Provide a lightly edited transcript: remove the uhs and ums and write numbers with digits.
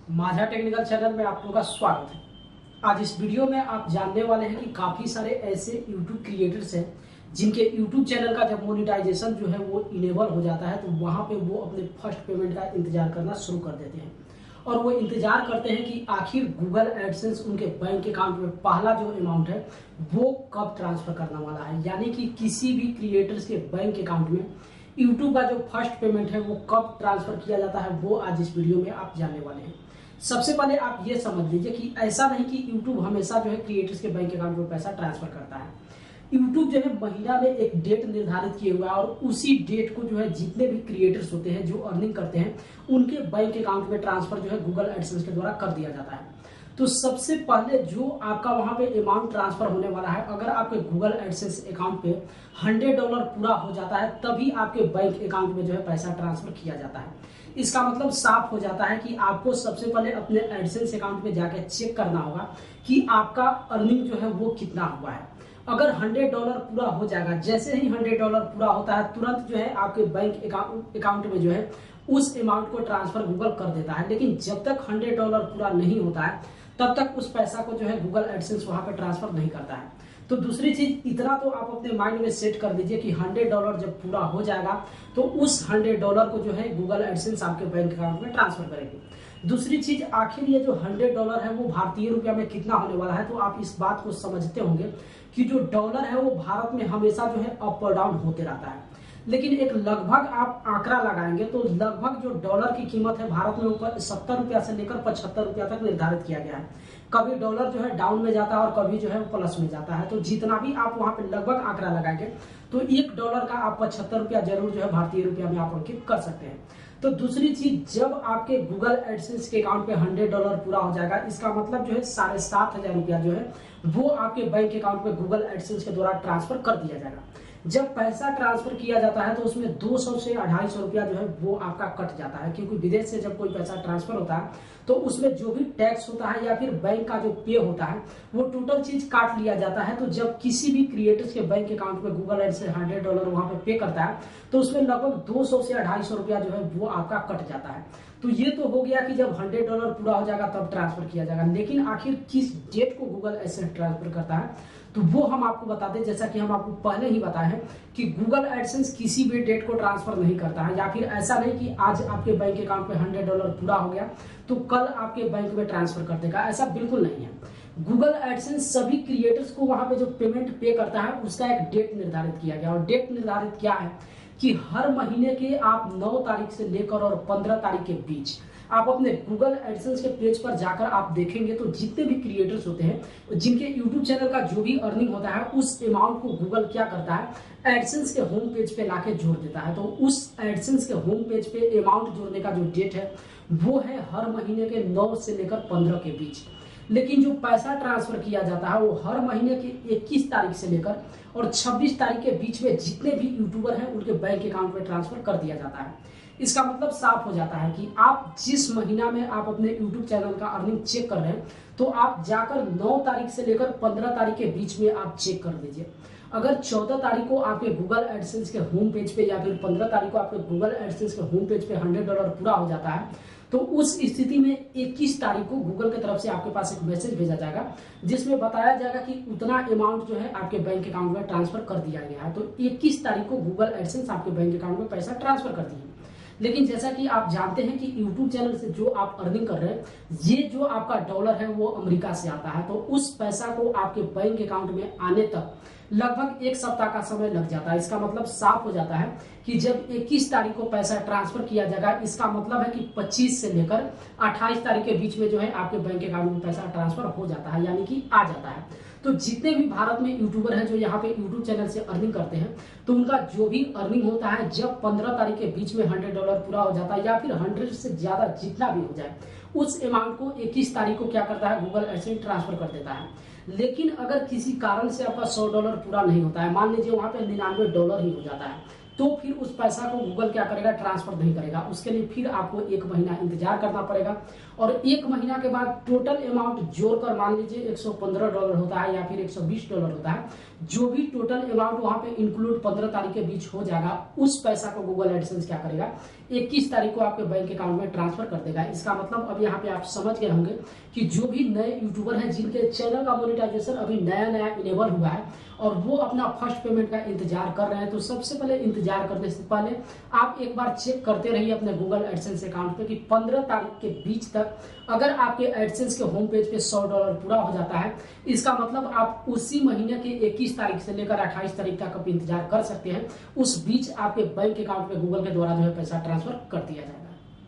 माझा technical channel में आप लोगों का स्वागत है। आज इस वीडियो में आप जानने वाले हैं कि काफी सारे ऐसे YouTube क्रिएटर्स हैं जिनके YouTube चैनल का जब मोनेटाइजेशन जो है वो इनेबल हो जाता है तो वहां पे वो अपने फर्स्ट पेमेंट का इंतजार करना शुरू कर देते हैं और वो इंतजार करते हैं कि आखिर गूगल एडसेंस उनके बैंक अकाउंट में पहला जो अमाउंट है वो कब ट्रांसफर करने वाला है। यानी कि किसी भी क्रिएटर्स के बैंक अकाउंट में YouTube का जो फर्स्ट पेमेंट है वो कब ट्रांसफर किया जाता है वो आज इस वीडियो में आप जानने वाले हैं। सबसे पहले आप ये समझ लीजिए कि ऐसा नहीं कि YouTube हमेशा जो है क्रिएटर्स के बैंक अकाउंट में पैसा ट्रांसफर करता है। YouTube जो है महीना में एक डेट निर्धारित किए हुआ है और उसी डेट को जो है जितने भी क्रिएटर्स होते हैं जो अर्निंग करते हैं उनके बैंक अकाउंट में ट्रांसफर जो है गूगल एडसेंस के द्वारा कर दिया जाता है। तो सबसे पहले जो आपका वहां पे अमाउंट ट्रांसफर होने वाला है, अगर आपके गूगल एडसेंस अकाउंट पे $100 पूरा हो जाता है तभी आपके बैंक अकाउंट में जो है पैसा ट्रांसफर किया जाता है। इसका मतलब साफ हो जाता है कि आपको सबसे पहले अपने एडसेंस अकाउंट में जाकर चेक करना होगा कि आपका अर्निंग जो है वो कितना हुआ है। अगर $100 पूरा हो जाएगा, जैसे ही $100 पूरा होता है तुरंत जो है आपके बैंक अकाउंट में जो है उस अमाउंट को ट्रांसफर गूगल कर देता है। लेकिन जब तक $100 पूरा नहीं होता है तब तक उस पैसा को जो है गूगल एडसेंस वहां पे ट्रांसफर नहीं करता है। तो दूसरी चीज इतना तो आप अपने माइंड में सेट कर दीजिए कि $100 जब पूरा हो जाएगा तो उस $100 को जो है गूगल एडसेंस आपके बैंक अकाउंट में ट्रांसफर करेगी। दूसरी चीज, आखिर ये जो $100 है वो भारतीय रुपया में कितना होने वाला है, तो आप इस बात को समझते होंगे कि जो डॉलर है वो भारत में हमेशा जो है अप और डाउन होते रहता है। लेकिन एक लगभग आप आंकड़ा लगाएंगे तो लगभग जो डॉलर की कीमत है भारत में ऊपर 70 रुपया से लेकर 75 रुपया तक निर्धारित किया गया है। कभी डॉलर जो है डाउन में जाता है और कभी जो है वो प्लस में जाता है। तो जितना भी आप वहां पे लगभग आंकड़ा लगाएंगे तो $1 का आप 75 रुपया जरूर जो है भारतीय रुपया में आप अंकित कर सकते हैं। तो दूसरी चीज, जब आपके गूगल एडसेंस के अकाउंट पे $100 पूरा हो जाएगा, इसका मतलब जो है 7,500 रुपया जो है वो आपके बैंक अकाउंट में गूगल एडसेंस के द्वारा ट्रांसफर कर दिया जाएगा। जब पैसा ट्रांसफर किया जाता है तो उसमें 200 से 250 रुपया जो है वो आपका कट जाता है, क्योंकि विदेश से जब कोई पैसा ट्रांसफर होता है तो उसमें जो भी टैक्स होता है या फिर बैंक का जो पे होता है वो टोटल चीज काट लिया जाता है। तो जब किसी भी क्रिएटर्स के बैंक अकाउंट में गूगल एड से $100 वहां पे पे करता है तो उसमें लगभग 200 से 250 रुपया जो है वो आपका कट जाता है। तो ये तो हो गया कि जब $100 पूरा हो जाएगा तब ट्रांसफर किया जाएगा। लेकिन आखिर किस डेट को गूगल एडसेंस ट्रांसफर करता है तो वो हम आपको बता दें। जैसा कि हम आपको पहले ही बताए हैं कि गूगल एडसेंस किसी भी डेट को ट्रांसफर नहीं करता है, या फिर ऐसा नहीं कि आज आपके बैंक अकाउंट में $100 पूरा हो गया तो कल आपके बैंक में ट्रांसफर कर देगा, ऐसा बिल्कुल नहीं है। गूगल एडसेंस सभी क्रिएटर्स को वहां पे जो पेमेंट पे करता है उसका एक डेट निर्धारित किया गया, और डेट निर्धारित क्या है कि हर महीने के आप 9 तारीख से लेकर और 15 तारीख के बीच आप अपने गूगल एडसेंस के पेज पर जाकर आप देखेंगे तो जितने भी क्रिएटर्स होते हैं जिनके यूट्यूब चैनल का जो भी अर्निंग होता है उस अमाउंट को गूगल क्या करता है, एडसेंस के होम पेज पे लाके जोड़ देता है। तो उस एडसेंस के होम पेज पे अमाउंट जोड़ने का जो डेट है वो है हर महीने के 9 से लेकर 15 के बीच। लेकिन जो पैसा ट्रांसफर किया जाता है वो हर महीने के 21 तारीख से लेकर और 26 तारीख के बीच में जितने भी यूट्यूबर हैं उनके बैंक अकाउंट में ट्रांसफर कर दिया जाता है। इसका मतलब साफ हो जाता है कि आप जिस महीना में आप अपने YouTube चैनल का अर्निंग चेक कर रहे हैं तो आप जाकर 9 तारीख से लेकर 15 तारीख के बीच में आप चेक कर लीजिए। अगर 14 तारीख को आपके गूगल एडसेंस के होम पेज पे या फिर 15 तारीख को आपके गूगल एडसेंस के होम पेज पे $100 पूरा हो जाता है तो उस स्थिति में 21 तारीख को गूगल की तरफ से आपके पास एक मैसेज भेजा जाएगा जिसमें बताया जाएगा कि उतना अमाउंट जो है आपके बैंक अकाउंट में ट्रांसफर कर दिया गया है। तो 21 तारीख को गूगल एडसेंस आपके बैंक अकाउंट में पैसा ट्रांसफर कर दिए। लेकिन जैसा कि आप जानते हैं कि YouTube चैनल से जो आप अर्निंग कर रहे हैं, ये जो आपका डॉलर है वो अमेरिका से आता है, तो उस पैसा को आपके बैंक अकाउंट में आने तक लगभग 1 सप्ताह का समय लग जाता है। इसका मतलब साफ हो जाता है कि जब 21 तारीख को पैसा ट्रांसफर किया जाएगा, इसका मतलब है कि 25 से लेकर 28 तारीख के बीच में जो है आपके बैंक अकाउंट में पैसा ट्रांसफर हो जाता है, यानी कि आ जाता है। तो जितने भी भारत में यूट्यूबर हैं जो यहाँ पे यूट्यूब चैनल से अर्निंग करते हैं तो उनका जो भी अर्निंग होता है जब 15 तारीख के बीच में $100 पूरा हो जाता है या फिर 100 से ज्यादा जितना भी हो जाए उस अमाउंट को 21 तारीख को क्या करता है गूगल एडसेंस ट्रांसफर कर देता है। लेकिन अगर किसी कारण से आपका $100 पूरा नहीं होता है, मान लीजिए वहां पे $99 ही हो जाता है, तो फिर उस पैसा को गूगल क्या करेगा, ट्रांसफर नहीं करेगा। उसके लिए फिर आपको 1 महीना इंतजार करना पड़ेगा और 1 महीना के बाद टोटल अमाउंट जोड़कर मान लीजिए $115 होता है या फिर $120 होता है, जो भी टोटल अमाउंट वहां पे इंक्लूड 15 तारीख के बीच हो जाएगा उस पैसा को गूगल एडसेंस क्या करेगा 21 तारीख को आपके बैंक अकाउंट में ट्रांसफर कर देगा। इसका मतलब अब यहाँ पे आप समझ गए होंगे कि जो भी नए यूट्यूबर हैं जिनके चैनल का मोनेटाइजेशन अभी नया इनेबल हुआ है और वो अपना फर्स्ट पेमेंट का इंतजार कर रहे हैं, तो सबसे पहले इंतजार करने से पहले आप एक बार चेक करते रहिए अपने गूगल एडसेंस अकाउंट पे कि 15 तारीख के बीच तक अगर आपके एडसेंस के होम पेज पे $100 पूरा हो जाता है, इसका मतलब आप उसी महीने के 21 तारीख से लेकर 28 तारीख तक आप इंतजार कर सकते हैं। उस बीच आपके बैंक अकाउंट में गूगल के द्वारा जो है पैसा ट्रांसफर कर दिया जाएगा।